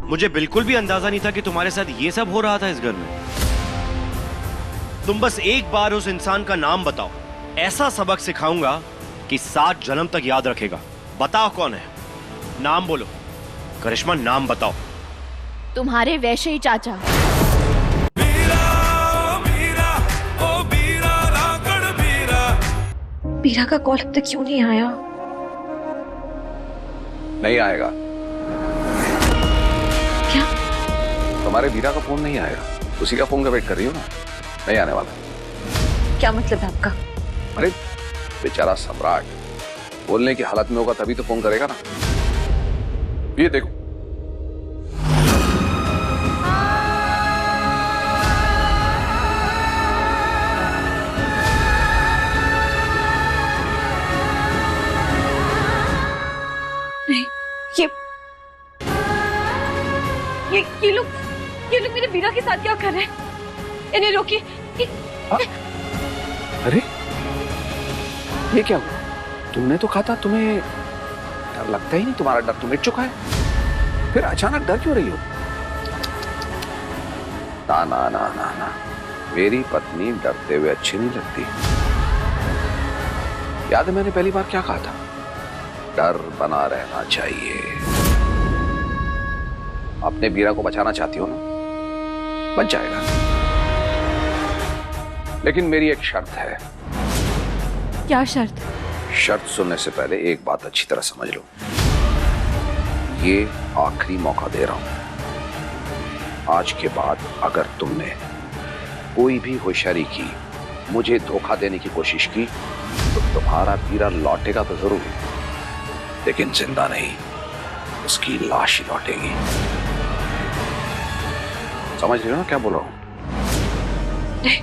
मुझे बिल्कुल भी अंदाजा नहीं था कि तुम्हारे साथ ये सब हो रहा था इस घर में। तुम बस एक बार उस इंसान का नाम बताओ, ऐसा सबक सिखाऊंगा कि 7 जन्म तक याद रखेगा। बताओ कौन है, नाम बोलो। करिश्मा नाम बताओ। तुम्हारे वैसे ही चाचा। बीरा का कॉल अब तक क्यों नहीं आया? नहीं आएगा। क्या? तुम्हारे बीरा का फोन नहीं आएगा, उसी का फोन का वेट कर रही हो ना। नहीं आने वाला। क्या मतलब है आपका? अरे बेचारा सम्राट बोलने की हालत में होगा तभी तो फोन करेगा ना। ये देखो, नहीं, ये लोग मेरे बीरा के साथ क्या कर रहे हैं? इन्हें रोकिए। अरे ये क्या हुआ? तुमने तो कहा था तुम्हें डर लगता ही नहीं, तुम्हारा डर तो मिट चुका है, फिर अचानक डर क्यों रही हो? ना ना ना ना ना, मेरी पत्नी डरते हुए अच्छी नहीं लगती। याद है मैंने पहली बार क्या कहा था? डर बना रहना चाहिए। अपने बीरा को बचाना चाहती हो ना, बच जाएगा, लेकिन मेरी एक शर्त है। क्या शर्त? शर्त सुनने से पहले एक बात अच्छी तरह समझ लो, ये आखिरी मौका दे रहा हूं। आज के बाद अगर तुमने कोई भी होशियारी की, मुझे धोखा देने की कोशिश की, तो तुम्हारा बीरा लौटेगा तो जरूर, लेकिन जिंदा नहीं, उसकी लाश ही लौटेगी। समझ रहे हो ना क्या बोल रहा हूं? नहीं,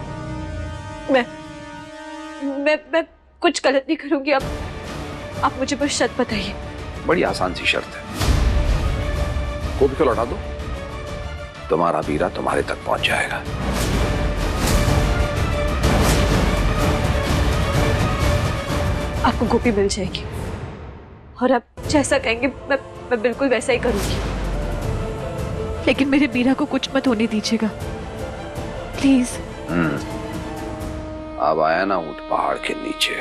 मैं कुछ गलत नहीं करूंगी। आप मुझे बस शर्त बताइए। बड़ी आसान सी शर्त है, गोपी को लौटा दो, तुम्हारा बीरा तुम्हारे तक पहुंच जाएगा। आपको गोपी मिल जाएगी, और आप जैसा कहेंगे मैं बिल्कुल वैसा ही करूंगी। लेकिन मेरे बीरा को कुछ मत होने दीजिएगा, प्लीज। अब आया ना ऊंट पहाड़ के नीचे।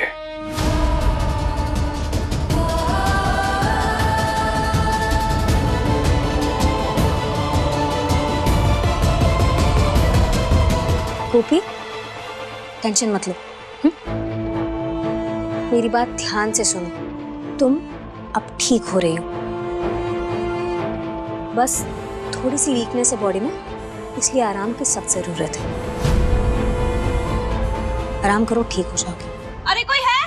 गोपी, टेंशन मत लो। मेरी बात ध्यान से सुनो। तुम अब ठीक हो रही हो, बस थोड़ी सी वीकनेस है बॉडी में, इसलिए आराम की सख्त जरूरत है। आराम करो, ठीक हो जाओगे। अरे कोई है?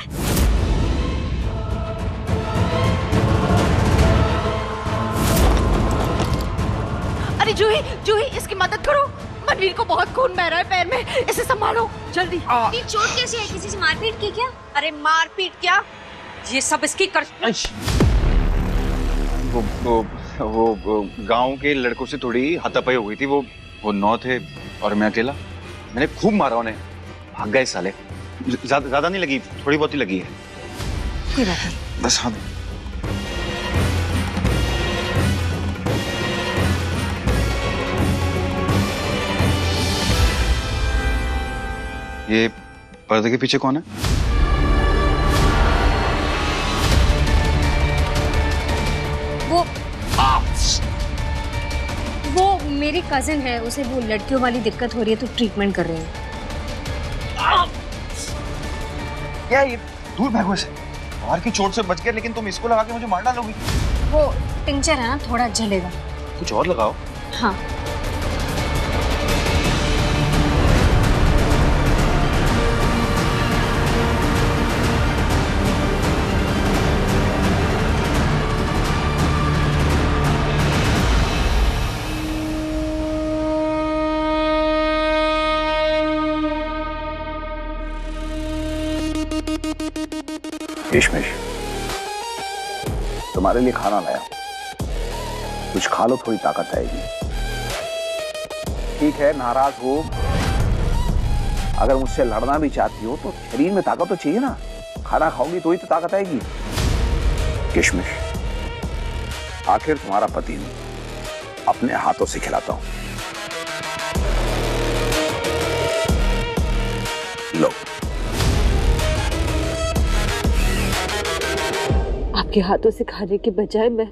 अरे जूही, जूही इसकी मदद करो। मनवीर को बहुत खून बह रहा है पैर में, इसे संभालो जल्दी। ये चोट कैसी है? किसी से मारपीट की क्या? अरे मारपीट क्या, ये सब इसकी कर। वो गांव के लड़कों से थोड़ी हाथापाई हो गई थी। वो 9 थे और मैं अकेला। मैंने खूब मारा उन्हें, भाग गए साले। ज्यादा नहीं लगी, थोड़ी बहुत ही लगी है। कोई बात नहीं, बस। हाँ, ये पर्दे के पीछे कौन है? वो मेरी कजिन है, उसे वो लड़कियों वाली दिक्कत हो रही है तो ट्रीटमेंट कर रहे हैं। क्या ये? दूर भागो से। बाहर की चोट से बच गए, लेकिन तुम इसको लगा के मुझे मार डालोगी। वो टिंचर है ना, थोड़ा जलेगा। कुछ और लगाओ। हाँ, किशमिश, तुम्हारे लिए खाना लाया, कुछ खा लो, थोड़ी ताकत आएगी। ठीक है, नाराज हो, अगर मुझसे लड़ना भी चाहती हो तो शरीर में ताकत तो चाहिए ना। खाना खाओगी तो ही तो ताकत आएगी। किशमिश, आखिर तुम्हारा पति नहीं, अपने हाथों से खिलाता हूं। लो। आपके हाथों से खाने के बजाय मैं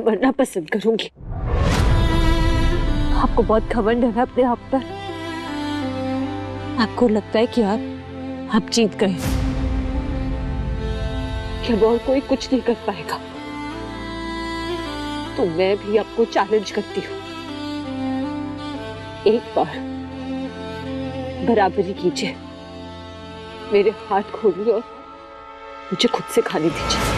मरना पसंद करूंगी। आपको बहुत घमंड है अपने आप पर। आपको लगता है कि आप जीत गए, कि अब और कोई कुछ नहीं कर पाएगा। तो मैं भी आपको चैलेंज करती हूँ, एक बार बराबरी कीजिए, मेरे हाथ खोलिए और मुझे खुद से खाने दीजिए।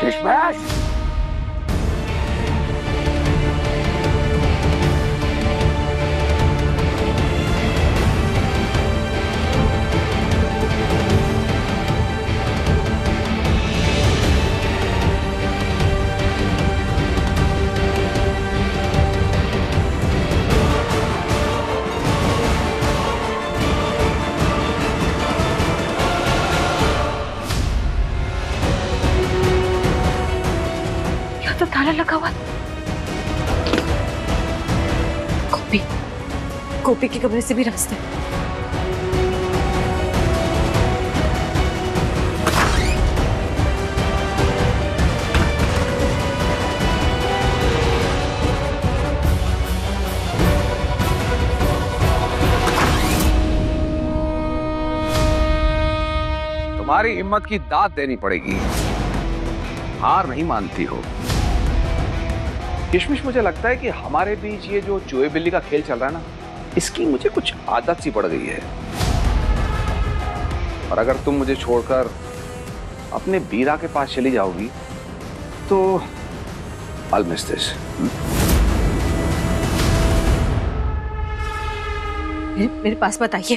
कृष्णराज, तो ताला लगा हुआ। गोपी के कमरे से भी रास्ता है। तुम्हारी हिम्मत की दाद देनी पड़ेगी, हार नहीं मानती हो। किशमिश, मुझे लगता है कि हमारे बीच ये जो चूहे बिल्ली का खेल चल रहा है ना, इसकी मुझे कुछ आदत सी पड़ गई है। और अगर तुम मुझे छोड़कर अपने बीरा के पास चली जाओगी तो I'll miss this. मेरे पास मत आइए,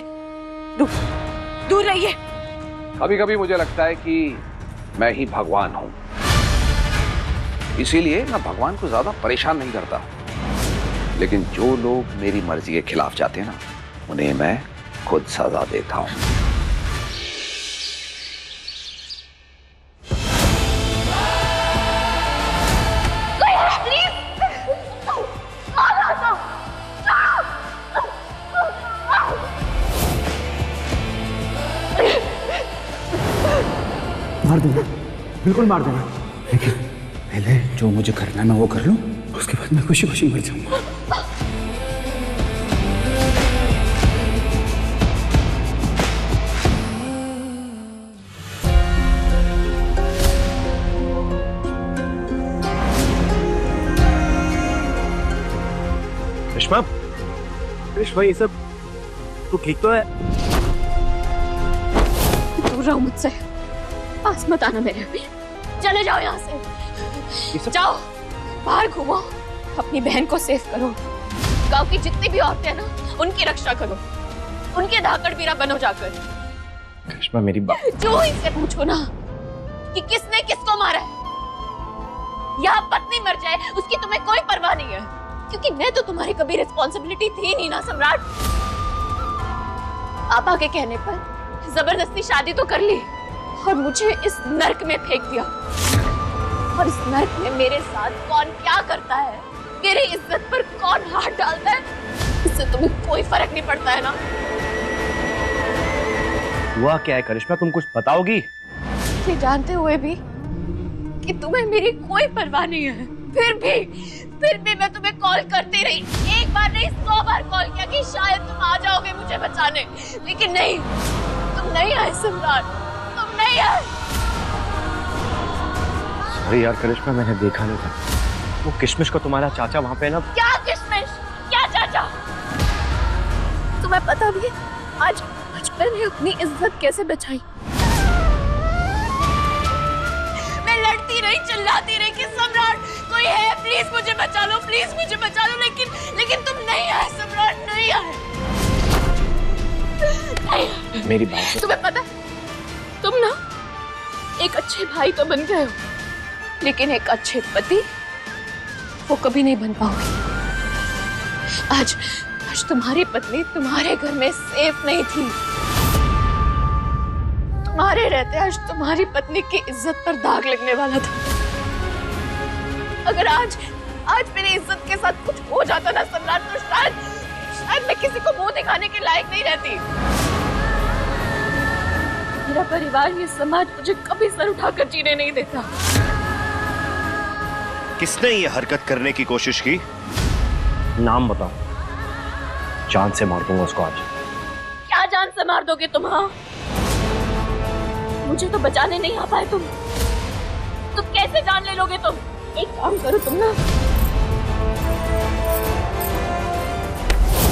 दूर रहिए। कभी कभी मुझे लगता है कि मैं ही भगवान हूं, इसीलिए मैं भगवान को ज्यादा परेशान नहीं करता। लेकिन जो लोग मेरी मर्जी के खिलाफ जाते हैं ना, उन्हें मैं खुद सजा देता हूं। मार देना, बिल्कुल मार देना, लेकिन पहले जो मुझे करना है मैं वो कर लूं, उसके बाद मैं खुशी खुशी मर जाऊंगा। रेशमा, रेशमा, ये सब तू ठीक तो है? दूर रहो मुझसे, पास मत आना मेरे। अभी चले जाओ यहाँ से, जाओ बाहर घूमो, अपनी बहन को सेव करो। गांव की जितनी भी औरतें हैं ना, उनकी रक्षा करो, उनके धाकड़ बीरा बनो जाकर। रेशमा, मेरी बात, जो इनसे पूछो ना कि किसने किसको मारा है, या पत्नी मर जाए उसकी तुम्हें कोई परवाह नहीं है, क्योंकि मैं तो तुम्हारी कभी रिस्पॉन्सिबिलिटी थी नहीं ना सम्राट। पापा के कहने पर जबरदस्ती शादी तो कर ली और मुझे इस नर्क में फेंक दिया। और इस नर्क में मेरे साथ कौन क्या करता है, मेरी इज्जत पर कौन हाथ डालता है, इससे तुम्हें कोई फर्क नहीं पड़ता है ना। हुआ क्या है करिश्मा, तुम कुछ बताओगी? ये जानते हुए भी कि तुम्हें मेरी कोई परवाह नहीं है, फिर भी फिर भी मैं तुम्हें कॉल करती रही, एक बार नहीं 100 बार कॉल किया कि शायद तुम आ जाओगे मुझे बचाने, लेकिन नहीं, तुम नहीं आए सम्राट, तुम नहीं आए। अरे यार करिश्मा, मैंने देखा नहीं था, वो किशमिश को तुम्हारा चाचा वहां पे ना। क्या किशमिश, क्या चाचा? तुम्हें पता भी है आज मैंने अपनी इज्जत कैसे बचाई? मैं लड़ती रही, चिल्लाती रही कि सम्राट कोई है, प्लीज मुझे बचा लो, प्लीज मुझे बचा लो, लेकिन तुम नहीं आए सम्राट, नहीं आए, नहीं आए। मेरी बात तुम्हें पता है, तुम ना एक अच्छे भाई तो बन गए हो, लेकिन एक अच्छे पति वो कभी नहीं बन पाओगे। आज तुम्हारी पत्नी तुम्हारे घर में सेफ नहीं थी। तुम्हारे रहते आज तुम्हारी पत्नी की इज्जत पर दाग लगने वाला था। अगर आज मेरी इज्जत के साथ कुछ हो जाता ना सम्राट, तो शायद मैं किसी को मुंह दिखाने के लायक नहीं रहती। मेरा परिवार, ये समाज मुझे कभी सर उठाकर जीने नहीं देता। किसने ये हरकत करने की कोशिश की? नाम बताओ, जान से मार दूंगा उसको आज। क्या जान से मार दोगे तुम? हाँ, मुझे तो बचाने नहीं आ पाए तुम कैसे जान ले लोगे तुम? एक काम करो तुम ना,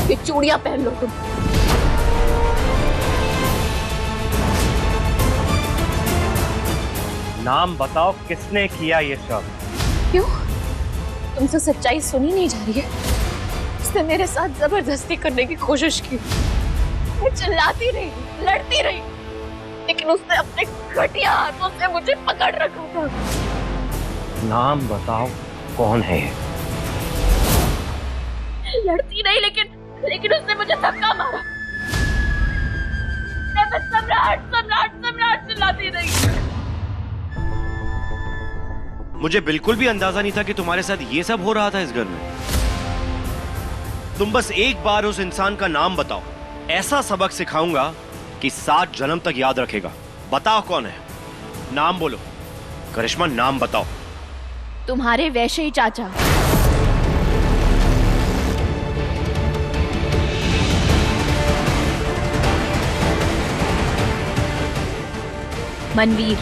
ये चूड़ियां पहन लो तुम। नाम बताओ, किसने किया ये सब? क्यों, तुमसे सच्चाई सुनी नहीं जा रही है? उसने मेरे साथ जबरदस्ती करने की कोशिश की, मैं चिल्लाती रही, लड़ती रही, लेकिन उसने अपने घटिया हाथों से मुझे पकड़ रखा था। नाम बताओ, कौन है? लड़ती नहीं, लेकिन उसने मुझे धक्का मारा। मैं सम्राट सम्राट सम्राट चिल्लाती रही। मुझे बिल्कुल भी अंदाजा नहीं था कि तुम्हारे साथ ये सब हो रहा था इस घर में। तुम बस एक बार उस इंसान का नाम बताओ, ऐसा सबक सिखाऊंगा कि 7 जन्म तक याद रखेगा। बताओ कौन है, नाम बोलो। करिश्मा, नाम बताओ। तुम्हारे वैसे ही चाचा। मनवीर।